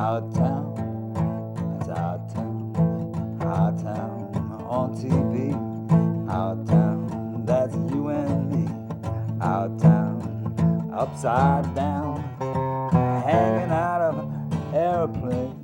Our town, it's our town. Our town on TV. Our town, that's you and me. Our town, upside down, hanging out of an airplane.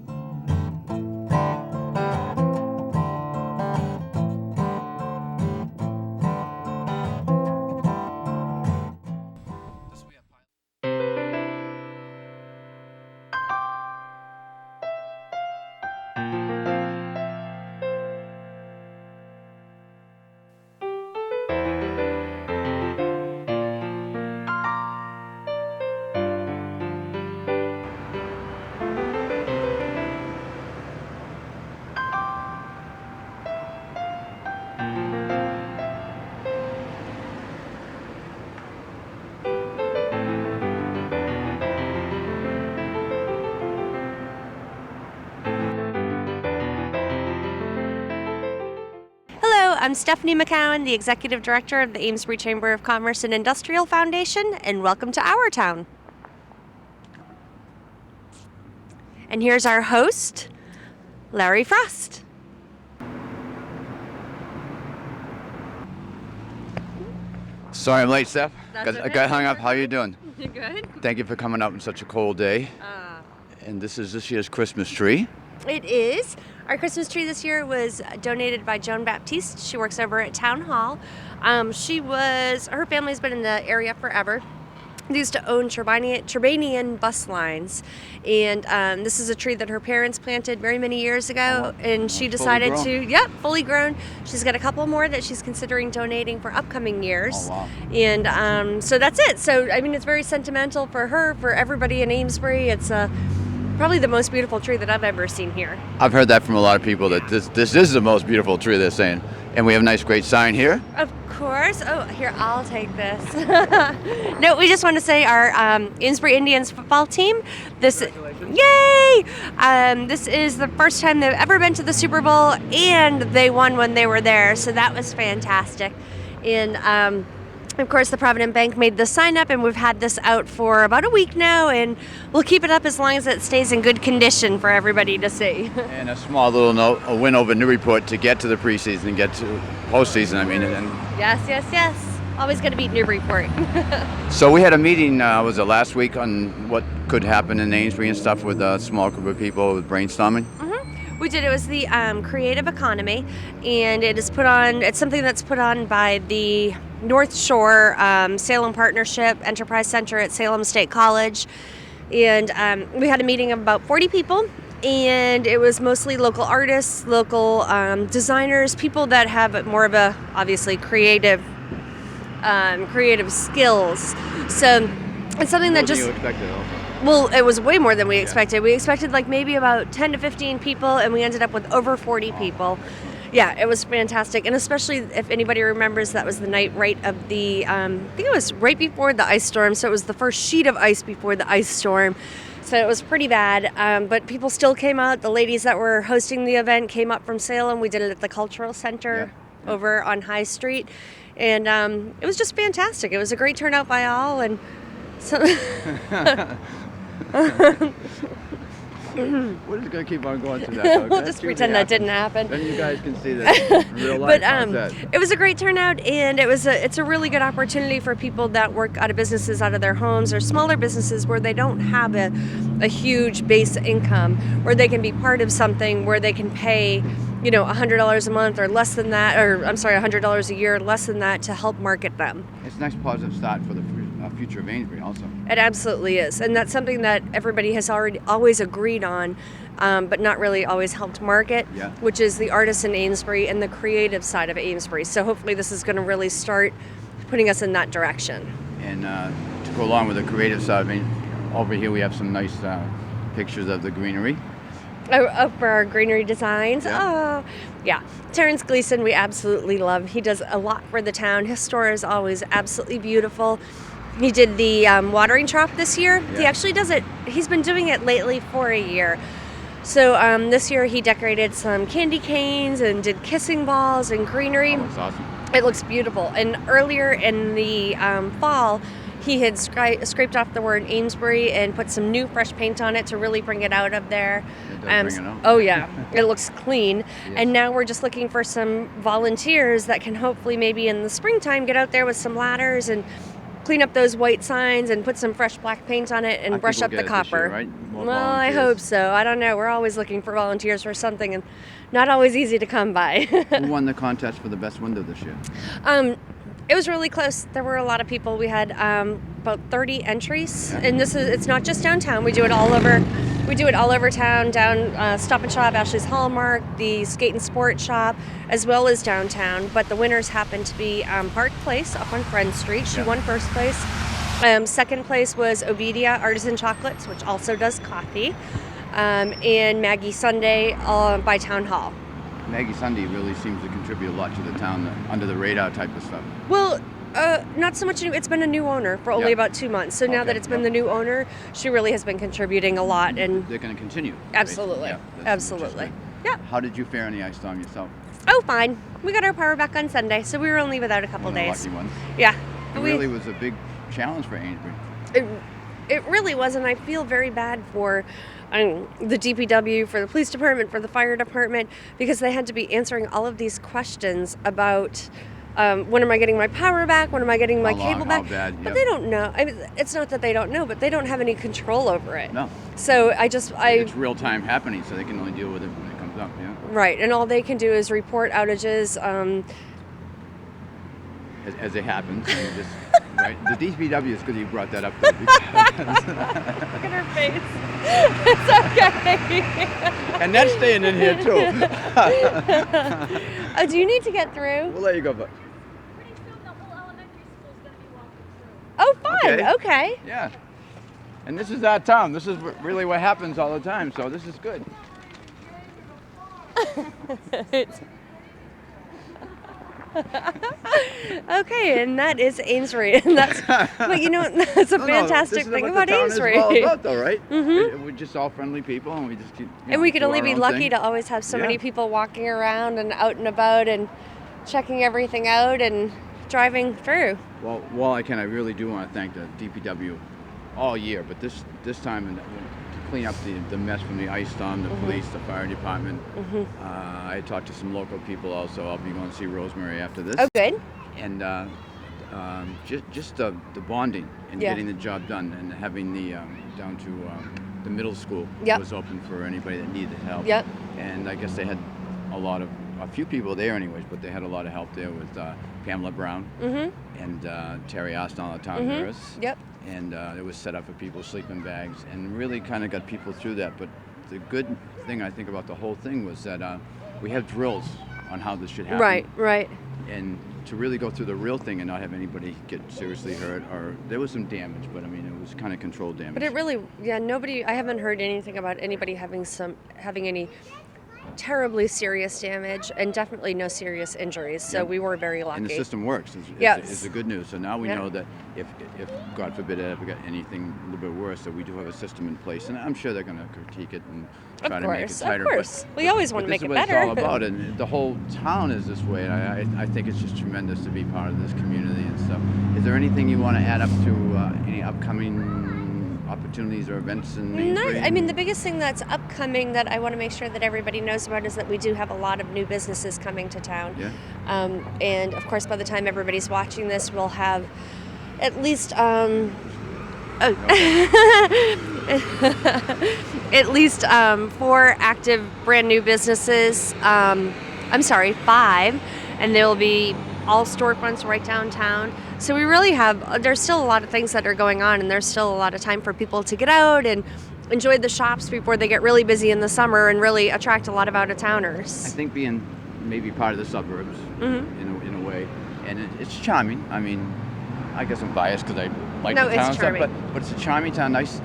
I'm Stefanie McCowan, the Executive Director of the Amesbury Chamber of Commerce and Industrial Foundation, and welcome to our town. And here's our host, Larry Frost. Sorry I'm late, Steph. That's I got hung up. How are you doing? You good? Thank you for coming up on such a cold day. And this is this year's Christmas tree. It is. Our Christmas tree this year was donated by Joan Baptiste. She works over at Town Hall. Her family's been in the area forever. They used to own Turbanian bus lines. And this is a tree that her parents planted very many years ago. And she decided fully grown. She's got a couple more that she's considering donating for upcoming years. Oh, wow. And so that's it. So, I mean, it's very sentimental for her, for everybody in Amesbury. It's probably the most beautiful tree that I've ever seen here. I've heard that from a lot of people that this is the most beautiful tree, they're saying. And we have a nice, great sign here. Of course. Oh, here, I'll take this. No, we just want to say our Amesbury Indians football team. Yay! This is the first time they've ever been to the Super Bowl, and they won when they were there, so that was fantastic. And of course, the Provident Bank made the sign up, and we've had this out for about a week now, and we'll keep it up as long as it stays in good condition for everybody to see. And a small little note, a win over Newburyport to get to the preseason and get to postseason, I mean. Yes. Always going to beat Newburyport. So we had a meeting, was it last week, on what could happen in Amesbury and stuff with a small group of people with brainstorming? We did. It was the creative economy, and it's something that's put on by the North Shore Salem Partnership Enterprise Center at Salem State College. And we had a meeting of about 40 people, and it was mostly local artists, local designers, people that have more of a, obviously, creative skills. So it's something that just... Well, it was way more than we expected. We expected like maybe about 10 to 15 people, and we ended up with over 40 people. Yeah, it was fantastic. And especially if anybody remembers, that was the night right of the, I think it was right before the ice storm. So it was the first sheet of ice before the ice storm. So it was pretty bad. But people still came out. The ladies that were hosting the event came up from Salem. We did it at the Cultural Center over on High Street. And it was just fantastic. It was a great turnout by all. And so... We're just going to keep on going through that. We'll just pretend that didn't happen. Then you guys can see that in real life. But it was a great turnout, and it's a really good opportunity for people that work out of businesses, out of their homes, or smaller businesses where they don't have a huge base income, where they can be part of something where they can pay, $100 a month or less than that, or I'm sorry, $100 a year, less than that, to help market them. It's a nice positive start for the future of Amesbury also. It absolutely is, and that's something that everybody has always agreed on, but not really always helped market, which is the artists in Amesbury and the creative side of Amesbury. So hopefully this is going to really start putting us in that direction. And to go along with the creative side, I mean, over here we have some nice pictures of the greenery. Oh, for our greenery designs. Yeah. Oh, yeah. Terrence Gleason, we absolutely love. He does a lot for the town. His store is always absolutely beautiful. He did the watering trough this year. Yeah. He actually does it. He's been doing it lately for a year. So this year he decorated some candy canes and did kissing balls and greenery. Oh, that's awesome. It looks beautiful. And earlier in the fall, he had scraped off the word Amesbury and put some new fresh paint on it to really bring it out of there. It does bring it out. Oh yeah, it looks clean. Yes. And now we're just looking for some volunteers that can hopefully maybe in the springtime get out there with some ladders and clean up those white signs and put some fresh black paint on it and brush up the copper. Year, right? Well, I hope so. I don't know. We're always looking for volunteers for something, and not always easy to come by. Who won the contest for the best window this year? It was really close. There were a lot of people. We had about 30 entries, and it's not just downtown. We do it all over. We do it all over town. Down Stop and Shop, Ashley's Hallmark, the Skate and Sport Shop, as well as downtown. But the winners happened to be Park Place up on Friend Street. She won first place. Second place was Ovidia Artisan Chocolates, which also does coffee, and Maggie Sunday by Town Hall. Maggie Sunday really seems to contribute a lot to the town, under the radar type of stuff. Well, not so much. It's been a new owner for only about 2 months. So now that it's been the new owner, she really has been contributing a lot. And they're going to continue. Absolutely. Yeah, absolutely. Yeah. How did you fare on the ice storm yourself? Oh, fine. We got our power back on Sunday, so we were only without a couple days. Lucky ones. Yeah. It really was a big challenge for Amesbury. It really was, and I feel very bad for the DPW, for the police department, for the fire department, because they had to be answering all of these questions about when am I getting my power back, when am I getting my cable back. How bad, but they don't know. I mean, it's not that they don't know, but they don't have any control over it. No. So it's real time happening, so they can only deal with it when it comes up. Yeah. Right, and all they can do is report outages. As it happens, and just, right? The DPW is good you brought that up, though. Look at her face. It's okay. And that's staying in here, too. Oh, do you need to get through? We'll let you go, but. Pretty soon the whole elementary school is going to be walking through. Oh, fun. Okay. Yeah. And this is our town. This is really what happens all the time, so this is good. Okay, and that is Amesbury, and that's. But you know, that's a fantastic thing about Amesbury. This is what the town is all about, though, right? Mm-hmm. We're just all friendly people, and we just keep. And we could do only our be own lucky thing. to always have so many people walking around and out and about and checking everything out and driving through. Well, I really do want to thank the DPW all year, but this time to clean up the mess from the ice storm, the police, the fire department. I talked to some local people also. I'll be going to see Rosemary after this. Oh, good. And just the bonding and getting the job done, and having the down to the middle school was open for anybody that needed help. Yep. And I guess they had a few people there anyways, but they had a lot of help there with Pamela Brown and Terry Austin, the town nurse. Yep. And it was set up for people's sleeping bags, and really kind of got people through that. But the good thing I think about the whole thing was that we have drills on how this should happen. Right. And to really go through the real thing and not have anybody get seriously hurt, or there was some damage, but I mean it was kind of controlled damage. But it really, nobody. I haven't heard anything about anybody having any terribly serious damage, and definitely no serious injuries. So we were very lucky. And the system works. Is the good news. So now we know that if God forbid it ever got anything a little bit worse, that we do have a system in place, and I'm sure they're going to critique it and try to make it tighter. Of course, we always want to make it better. This is what it's all about, and the whole town is this way. And I think it's just tremendous to be part of this community and stuff. Is there anything you want to add up to any upcoming opportunities or events in No, I mean the biggest thing that's upcoming that I want to make sure that everybody knows about is that we do have a lot of new businesses coming to town. Yeah. And of course, by the time everybody's watching this, we'll have at least at least 4 active brand new businesses. 5, and they'll be all storefronts right downtown. So we really there's still a lot of things that are going on, and there's still a lot of time for people to get out and enjoy the shops before they get really busy in the summer and really attract a lot of out-of-towners. I think being maybe part of the suburbs in a way, and it's charming. I mean, I guess I'm biased because I like the town stuff, but it's a charming town. Nice,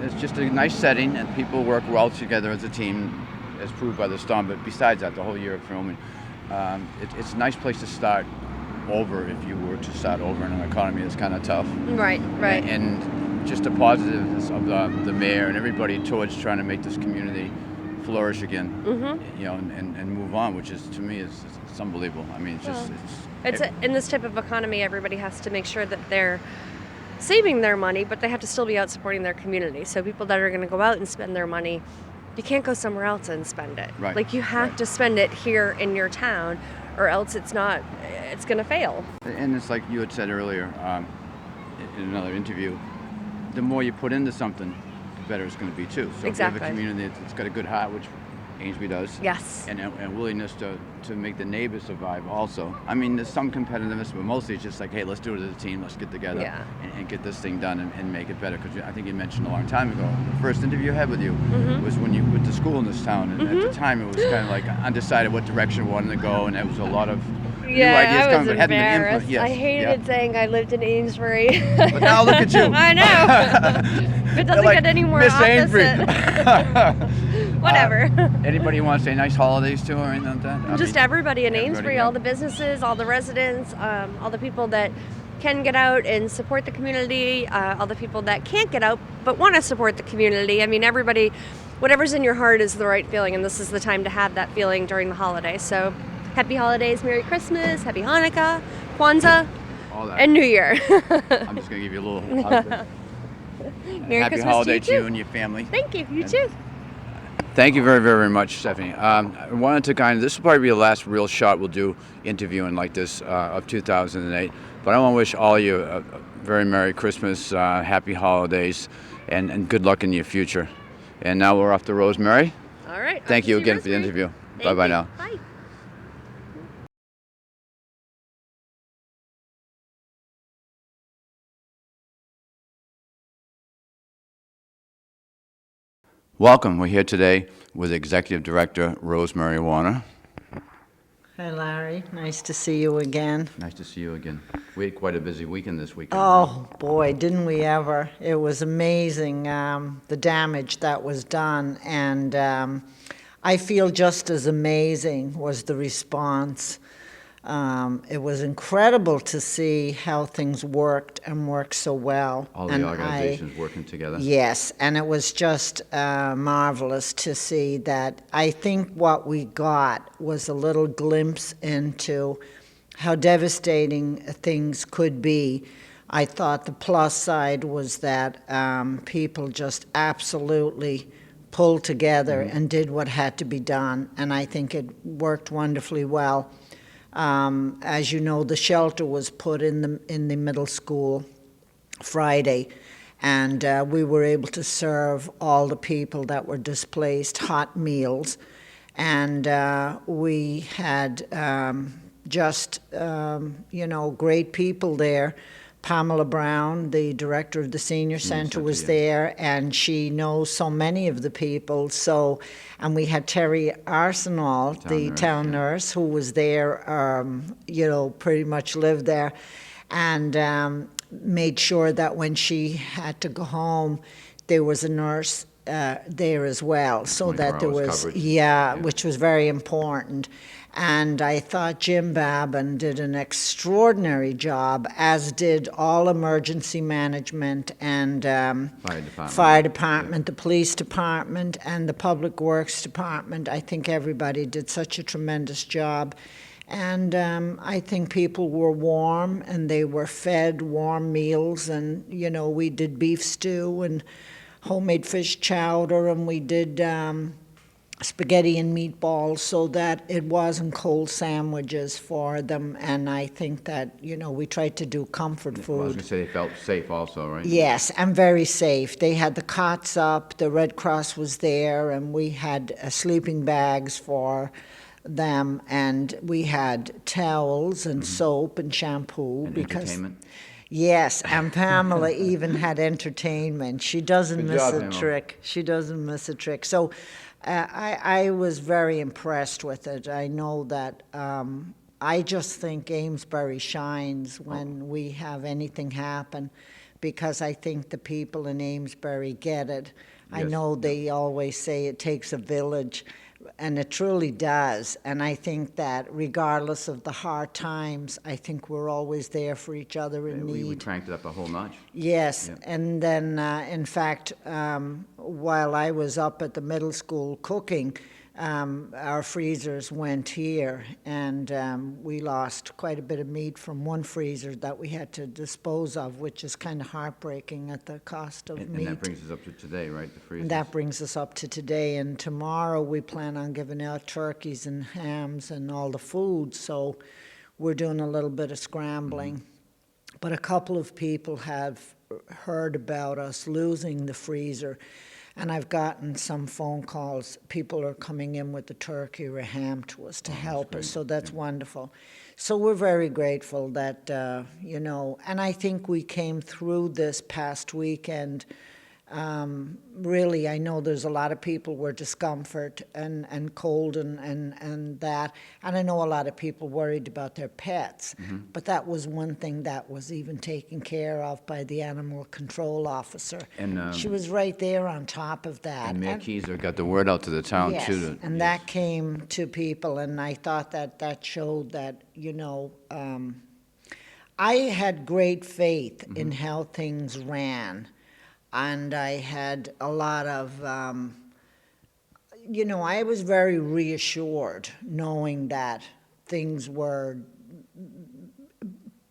it's just a nice setting, and people work well together as a team, as proved by the storm. But besides that, the whole year of filming, it's a nice place to start over if you were to start over in an economy that's kind of tough. Right. And just the positiveness of the mayor and everybody towards trying to make this community flourish again, and move on, which is, to me, it's unbelievable. I mean, it's in this type of economy, everybody has to make sure that they're saving their money, but they have to still be out supporting their community. So people that are going to go out and spend their money, you can't go somewhere else and spend it. Right. Like you have to spend it here in your town, or else it's going to fail. And it's like you had said earlier in another interview, the more you put into something, the better it's going to be too. So Exactly. if you have a community that's got a good heart, which Amesbury does. Yes. And willingness to make the neighbors survive also. I mean, there's some competitiveness, but mostly it's just like, hey, let's do it as a team. Let's get together and get this thing done and make it better. Because I think you mentioned a long time ago, the first interview I had with you was when you went to school in this town. And at the time, it was kind of like undecided what direction we wanted to go. And there was a lot of new ideas I coming, was but hadn't been embarrassed. implemented. Yes, I hated saying I lived in Amesbury. But now look at you. I know. It doesn't get any more Miss opposite. Whatever. Anybody want to say nice holidays to or anything like that? Just everybody in Amesbury, all the businesses, all the residents, all the people that can get out and support the community, all the people that can't get out but want to support the community. I mean, everybody, whatever's in your heart is the right feeling, and this is the time to have that feeling during the holidays. So happy holidays, Merry Christmas, Happy Hanukkah, Kwanzaa, all that. and New Year. I'm just going to give you a little husband. Merry Happy Christmas holiday to you you and your family. Thank you. You too. Thank you very, very much, Stefanie. I wanted to this will probably be the last real shot we'll do interviewing like this of 2008. But I want to wish all of you a very Merry Christmas, Happy Holidays, and good luck in your future. And now we're off to Rosemary. All right. Thank you again for the interview. Bye-bye now. Bye. Welcome. We're here today with Executive Director Rosemary Werner. Hi, Larry. Nice to see you again. Nice to see you again. We had quite a busy weekend this weekend. Oh, boy, didn't we ever. It was amazing, the damage that was done. And I feel just as amazing was the response. It was incredible to see how things worked and worked so well. All the organizations working together. Yes, and it was just marvelous to see that. I think what we got was a little glimpse into how devastating things could be. I thought the plus side was that people just absolutely pulled together and did what had to be done, and I think it worked wonderfully well. As you know, the shelter was put in the middle school Friday, and we were able to serve all the people that were displaced hot meals, and we had great people there. Pamela Brown, the director of the senior center, was there, and she knows so many of the people. So, and we had Terry Arsenal, the town nurse, who was there, pretty much lived there, and made sure that when she had to go home, there was a nurse there as well, so that there was, which was very important. And I thought Jim Babin did an extraordinary job, as did all emergency management and fire department, the police department, and the public works department. I think everybody did such a tremendous job. And I think people were warm, and they were fed warm meals. And, we did beef stew and homemade fish chowder, and we did spaghetti and meatballs, so that it wasn't cold sandwiches for them. And I think that, we tried to do comfort food. Well, I was going to say they felt safe also, right? Yes, and very safe. They had the cots up, the Red Cross was there, and we had sleeping bags for them, and we had towels and soap and shampoo. And entertainment. Yes, and Pamela even had entertainment. She doesn't miss a trick. She doesn't miss a trick. So I was very impressed with it. I know that I just think Amesbury shines when we have anything happen, because I think the people in Amesbury get it. Yes. I know they always say it takes a village, and it truly does. And I think that regardless of the hard times, I think we're always there for each other in need. We cranked it up a whole notch. Yes, Yep. And then, in fact, while I was up at the middle school cooking, our freezers went here, and we lost quite a bit of meat from one freezer that we had to dispose of, which is kind of heartbreaking at the cost of meat. And that brings us up to today, right, the freezers? And that brings us up to today, and tomorrow we plan on giving out turkeys and hams and all the food, so we're doing a little bit of scrambling. But a couple of people have heard about us losing the freezer, and I've gotten some phone calls. People are coming in with the turkey or a ham to us to help us, so that's wonderful. So we're very grateful that, and I think we came through this past weekend. Really, I know there's a lot of people were discomfort and cold and that, and I know a lot of people worried about their pets, but that was one thing that was even taken care of by the animal control officer. And she was right there on top of that. And Mayor Keyser got the word out to the town, yes, too. And that came to people, and I thought that showed that, I had great faith in how things ran. And I had a lot of, I was very reassured knowing that things were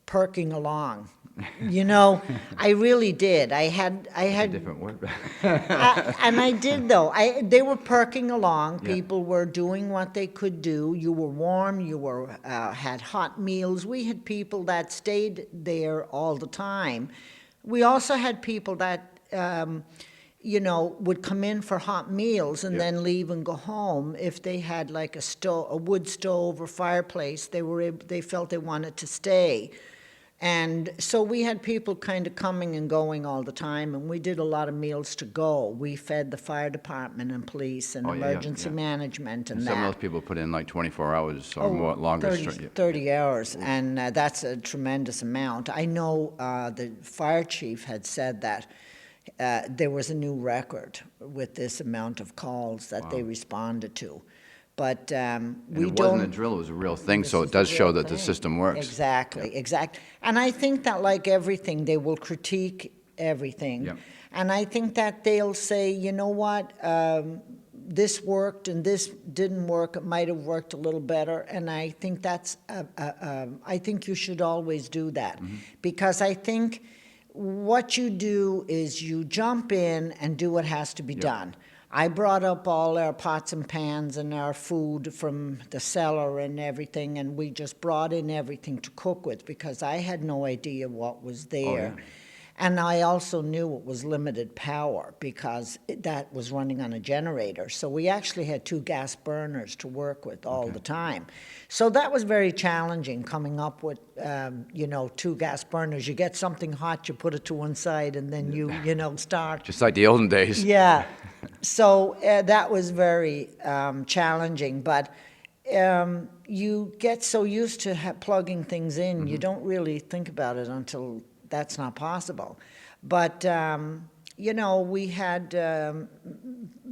perking along. I really did. I had A different word. and I did though. They were perking along. Yeah. People were doing what they could do. You were warm. You were had hot meals. We had people that stayed there all the time. We also had people that would come in for hot meals and then leave and go home. If they had like a wood stove or fireplace, they felt they wanted to stay. And so we had people kind of coming and going all the time, and we did a lot of meals to go. We fed the fire department and police and emergency management and that. Some of those people put in like 24 hours or more, longer. 30 hours, and that's a tremendous amount. I know the fire chief had said that there was a new record with this amount of calls that they responded to. But we it wasn't a drill, it was a real thing, so it does show that the system works. Exactly. And I think that, like everything, they will critique everything. Yep. And I think that they'll say, you know what, this worked and this didn't work, it might have worked a little better. And I think I think you should always do that. Because I think what you do is you jump in and do what has to be done. I brought up all our pots and pans and our food from the cellar and everything, and we just brought in everything to cook with because I had no idea what was there. And I also knew it was limited power because that was running on a generator. So we actually had 2 gas burners to work with all the time. So that was very challenging, coming up with, 2 gas burners. You get something hot, you put it to one side, and then you start. Just like the olden days. Yeah. So that was very challenging. But you get so used to plugging things in, you don't really think about it until that's not possible. But, we had,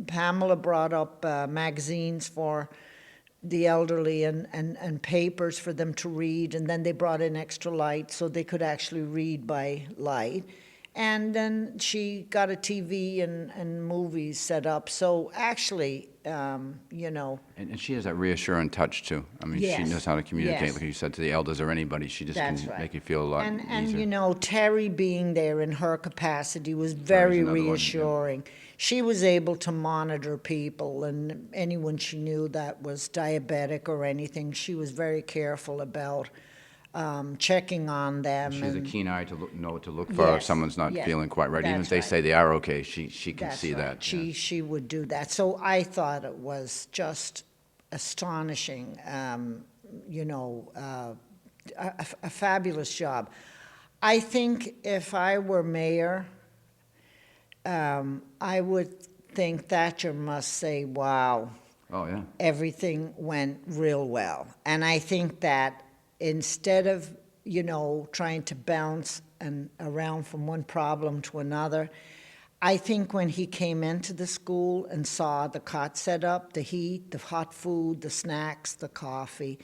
Pamela brought up magazines for the elderly and papers for them to read, and then they brought in extra light so they could actually read by light. And then she got a TV and movies set up. So actually, And she has that reassuring touch, too. I mean, she knows how to communicate, like you said, to the elders or anybody. She just can make you feel a lot easier. And, Terry being there in her capacity was very reassuring. She was able to monitor people, and anyone she knew that was diabetic or anything, she was very careful about checking on them. She has a keen eye to know what to look for if someone's not feeling quite right. Even if they say they are okay, she can see that. She would do that. So I thought it was just astonishing, a fabulous job. I think if I were mayor, I would think Thatcher must say, wow. Oh, yeah. Everything went real well. And I think that instead of, trying to bounce around from one problem to another, I think when he came into the school and saw the cot set up, the heat, the hot food, the snacks, the coffee,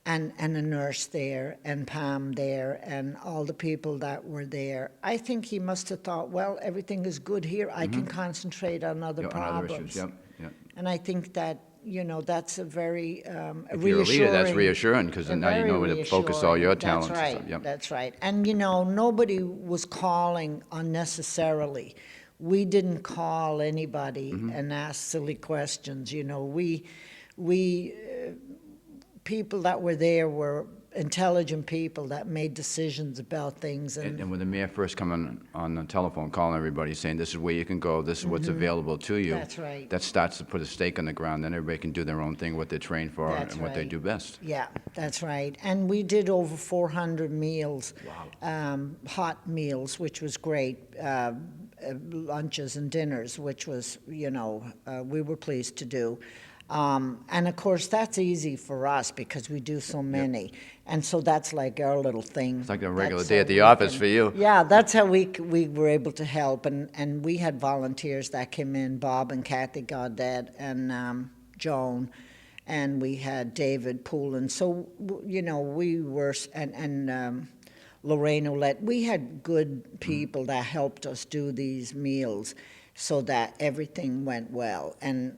and a nurse there, and Pam there, and all the people that were there, I think he must have thought, well, everything is good here. I can concentrate on other problems. On other issues, yep. And I think that that's a very If you're a leader, that's reassuring, because a now you very know where to focus all your talents. That's right. And stuff. Yep. That's right. And nobody was calling unnecessarily. We didn't call anybody and ask silly questions. We people that were there were intelligent people that made decisions about things. And when the mayor first come on the telephone, calling everybody, saying, this is where you can go, this is what's available to you. That's right. That starts to put a stake on the ground, then everybody can do their own thing, what they're trained for, That's and what they right. do best. Yeah, that's right. And we did over 400 meals, hot meals, which was great, lunches and dinners, which was, we were pleased to do. And of course, that's easy for us because we do so many. And so that's like our little thing. It's like a regular day at the office for you. Yeah, that's how we were able to help. And we had volunteers that came in, Bob and Kathy Gaudet and Joan, and we had David Poulin. So, we were, and Lorraine Ouellette, we had good people that helped us do these meals, so that everything went well, and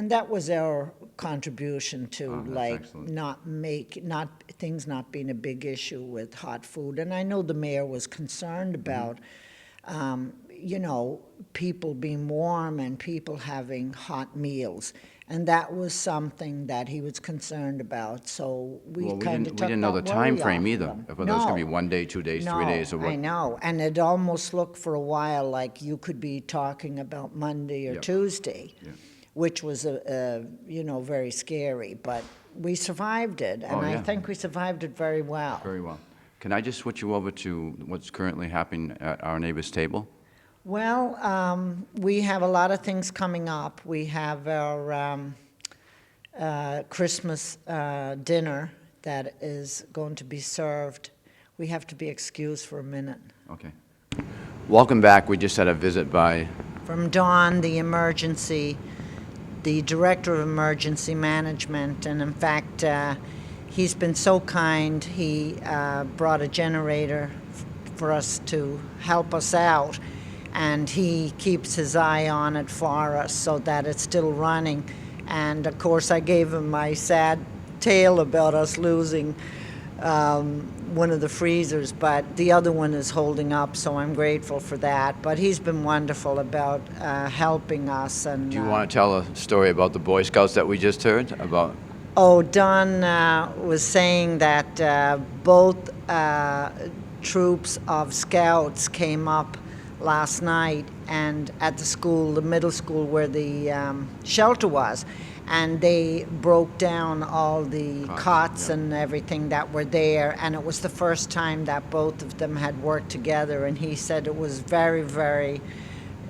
that was our contribution to things not being a big issue with hot food. And I know the mayor was concerned about, people being warm and people having hot meals, and that was something that he was concerned about. So we didn't know the time frame either. Whether it was going to be 1 day, 2 days, 3 days, or what. I know, and it almost looked for a while like you could be talking about Monday or Tuesday, which was very scary. But we survived it, and I think we survived it very well. Very well. Can I just switch you over to what's currently happening at Our Neighbor's Table? Well, we have a lot of things coming up. We have our Christmas dinner that is going to be served. We have to be excused for a minute. Okay. Welcome back. We just had a visit from Don, the Director of Emergency Management. And in fact, he's been so kind. He brought a generator for us to help us out. And he keeps his eye on it for us so that it's still running. And of course, I gave him my sad tale about us losing one of the freezers, but the other one is holding up, so I'm grateful for that. But he's been wonderful about helping us. And do you want to tell a story about the Boy Scouts that we just heard about? Oh, Don was saying that both troops of scouts came up last night and at the middle school where the shelter was, and they broke down all the cots and everything that were there, and it was the first time that both of them had worked together, and he said it was very, very,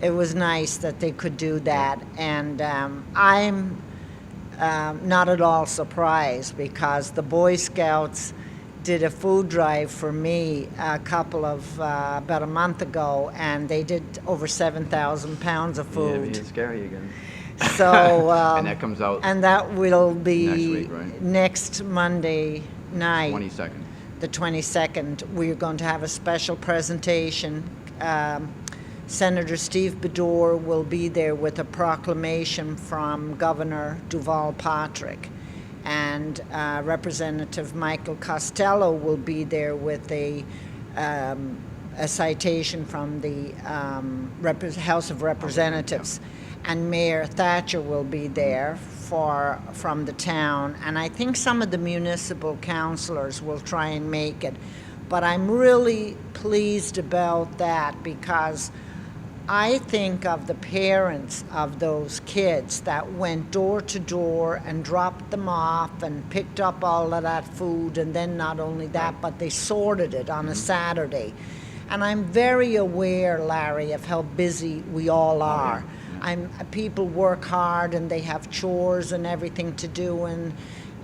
it was nice that they could do that. And I'm not at all surprised, because the Boy Scouts did a food drive for me about a month ago, and they did over 7,000 pounds of food. Yeah, it's scary again. So and that comes out. And that will be next week, right? Next Monday night. 22nd. The 22nd. We're going to have a special presentation. Senator Steve Bedore will be there with a proclamation from Governor Duval Patrick. And Representative Michael Costello will be there with a citation from the House of Representatives. And Mayor Thatcher will be there from the town. And I think some of the municipal councilors will try and make it. But I'm really pleased about that, because I think of the parents of those kids that went door to door and dropped them off and picked up all of that food, and then not only that, but they sorted it on a Saturday. And I'm very aware, Larry, of how busy we all are. People work hard and they have chores and everything to do, and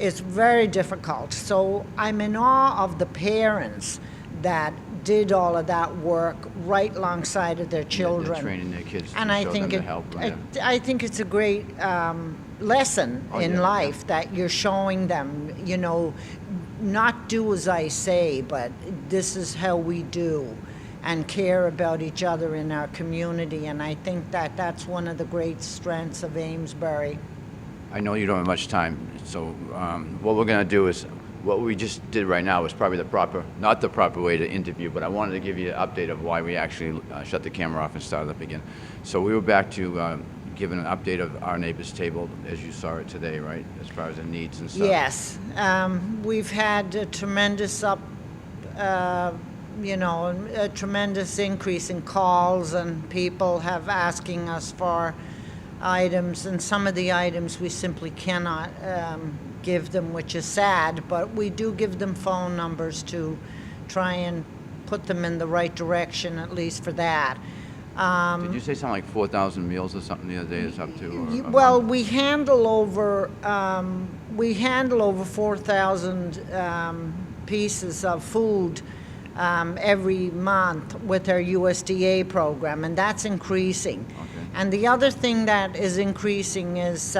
it's very difficult. So I'm in awe of the parents that did all of that work right alongside of their children. They're training their kids and to I show think them the help. I think it's a great lesson in life that you're showing them, not do as I say, but this is how we do, and care about each other in our community. And I think that that's one of the great strengths of Amesbury. I know you don't have much time, so what we're going to do is, what we just did right now is probably not the proper way to interview, but I wanted to give you an update of why we actually shut the camera off and started up again. So we were back to giving an update of our neighbor's table as you saw it today, right? As far as the needs and stuff. Yes, we've had a tremendous a tremendous increase in calls, and people have asking us for items, and some of the items we simply cannot give them, which is sad, but we do give them phone numbers to try and put them in the right direction, at least for that. Did you say something like 4,000 meals or something the other day it's up to? Well, we handle over 4,000 pieces of food every month with our USDA program, and that's increasing. Okay. And the other thing that is increasing is,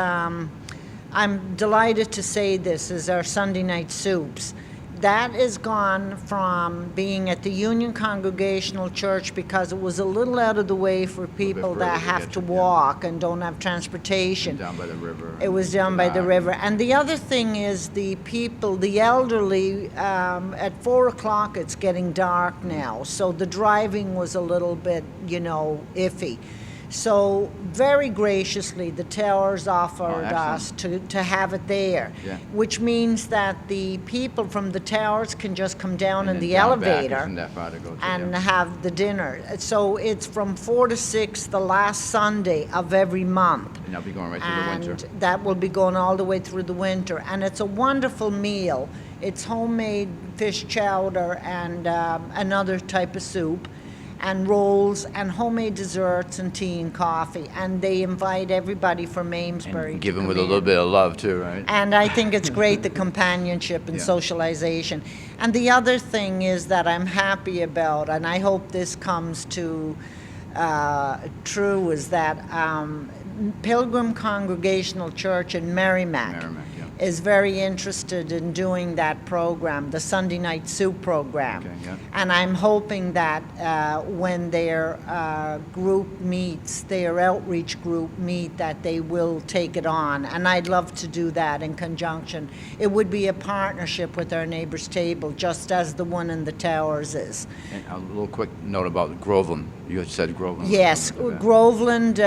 I'm delighted to say this, is our Sunday night soups. That has gone from being at the Union Congregational Church because it was a little out of the way for people that have to walk and don't have transportation. Down by the river. It was down by the river. And the other thing is the people, the elderly, at 4 o'clock it's getting dark now. So the driving was a little bit, iffy. So very graciously, the Towers offered us to have it there, which means that the people from the Towers can just come down in the elevator and have the dinner. So it's from 4 to 6 the last Sunday of every month. And that'll be going right through the winter. And that will be going all the way through the winter. And it's a wonderful meal. It's homemade fish chowder and another type of soup, and rolls and homemade desserts and tea and coffee, and they invite everybody from Amesbury. And give them with a little bit of love too, right? And I think it's great, the companionship and socialization. And the other thing is that I'm happy about, and I hope this comes to true, is that Pilgrim Congregational Church in Merrimack is very interested in doing that program, the Sunday Night Soup program. And I'm hoping that when their group meets, their outreach group meet, that they will take it on. And I'd love to do that in conjunction. It would be a partnership with our neighbor's table, just as the one in the Towers is. And a little quick note about Groveland. You had said Groveland. Yes, Groveland,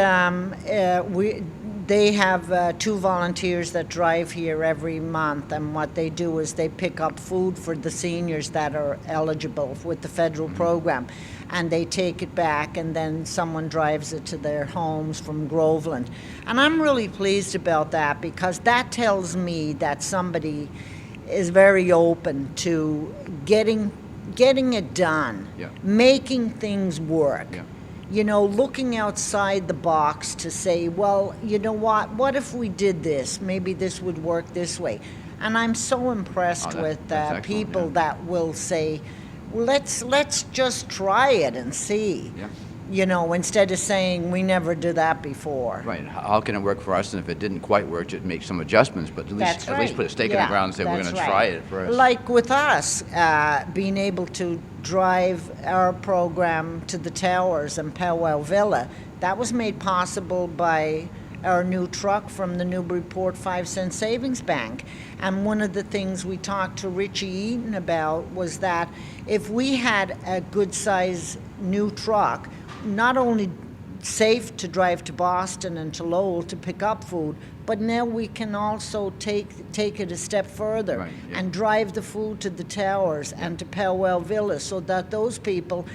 they have 2 volunteers that drive here every month, and what they do is they pick up food for the seniors that are eligible with the federal program, and they take it back, and then someone drives it to their homes from Groveland. And I'm really pleased about that, because that tells me that somebody is very open to getting it done, making things work. Looking outside the box to say, well, you know what if we did this? Maybe this would work this way. And I'm so impressed with people that will say, let's just try it and see. Instead of saying, we never did that before. Right. How can it work for us? And if it didn't quite work, just make some adjustments, but at least put a stake in the ground and say, we're going to try it first. Like with us, being able to drive our program to the Towers and Powell Villa, that was made possible by our new truck from the Newburyport 5-cent Savings Bank. And one of the things we talked to Richie Eaton about was that if we had a good-sized new truck, not only safe to drive to Boston and to Lowell to pick up food, but now we can also take it a step further and drive the food to the Towers and to Powell Villa, so that those people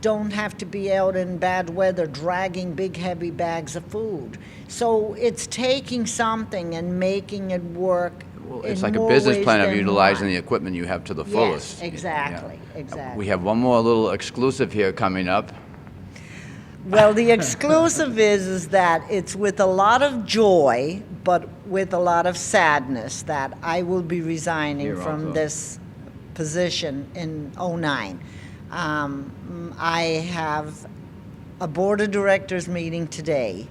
don't have to be out in bad weather dragging big heavy bags of food. So it's taking something and making it work. Well, it's like a business plan of utilizing the equipment you have to the fullest. Yes, exactly. We have one more little exclusive here coming up. Well, the exclusive is that it's with a lot of joy, but with a lot of sadness, that I will be resigning from this position in '09. I have a board of directors meeting today,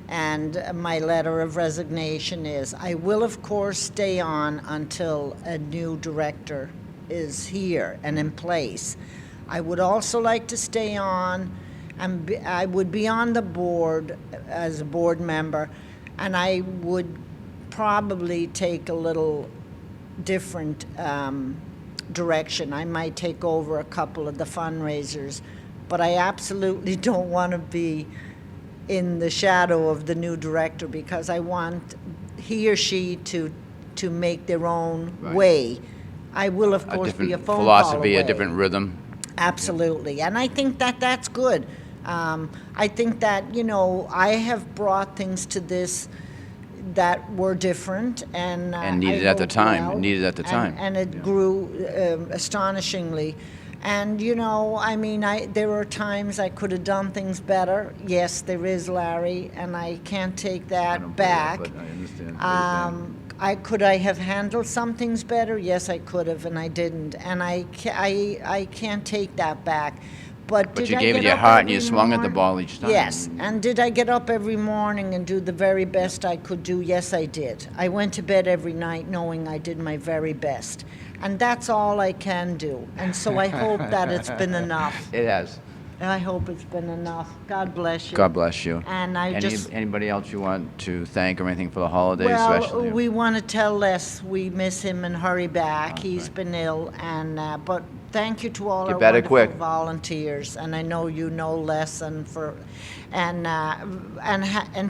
and my letter of resignation is, I will of course stay on until a new director is here and in place. I would also like to stay on, and I would be on the board as a board member, and I would probably take a little different direction. I might take over a couple of the fundraisers, but I absolutely don't want to be in the shadow of the new director, because I want he or she to make their own way. I will, of course, be a phone philosophy, call away. a different rhythm. Absolutely, and I think that's good. I think that, you know, I have brought things to this that were different and needed at the time. Needed at the time. And it grew astonishingly. And, you know, I mean, there are times I could have done things better. Yes, there is, Larry, and I can't take that back. But I understand. Could I have handled some things better? Yes, I could have, and I didn't. And I can't take that back. But you gave it your heart and you swung at the ball each time. Yes, and did I get up every morning and do the very best I could do? Yes, I did. I went to bed every night knowing I did my very best. And that's all I can do. And so I hope that it's been enough. It has. I hope it's been enough. God bless you. God bless you. And anybody else you want to thank or anything for the holidays? Well, especially? we want to tell Les we miss him and hurry back. He's been ill, and but thank you to all our wonderful volunteers. And I know you know Les, and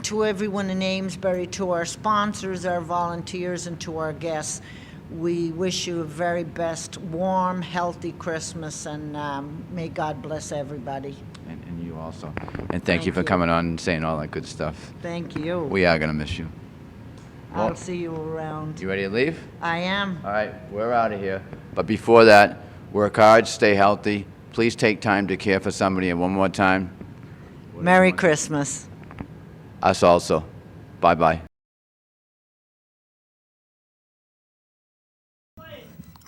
to everyone in Amesbury, to our sponsors, our volunteers, and to our guests. We wish you a very best, warm, healthy Christmas, and may God bless everybody. And you also. And thank you for coming on and saying all that good stuff. Thank you. We are going to miss you. I'll see you around. You ready to leave? I am. All right, we're out of here. But before that, work hard, stay healthy. Please take time to care for somebody. And one more time. Merry Christmas. Us also. Bye-bye.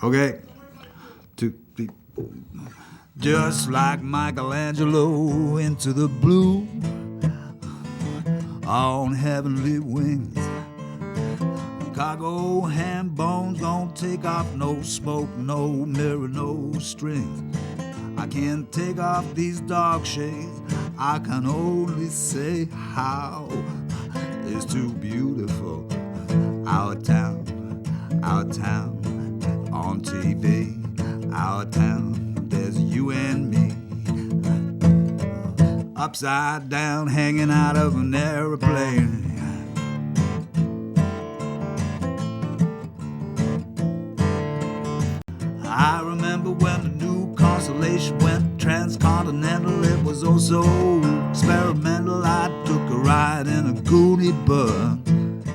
Okay. Just like Michelangelo into the blue on heavenly wings. Cargo ham bones don't take off, no smoke, no mirror, no strings. I can't take off these dark shades. I can only say how it's too beautiful. Our town on TV, our town, there's you and me. Upside down, hanging out of an airplane. I remember when the new Constellation went transcontinental. It was oh so experimental. I took a ride in a Goonie bug.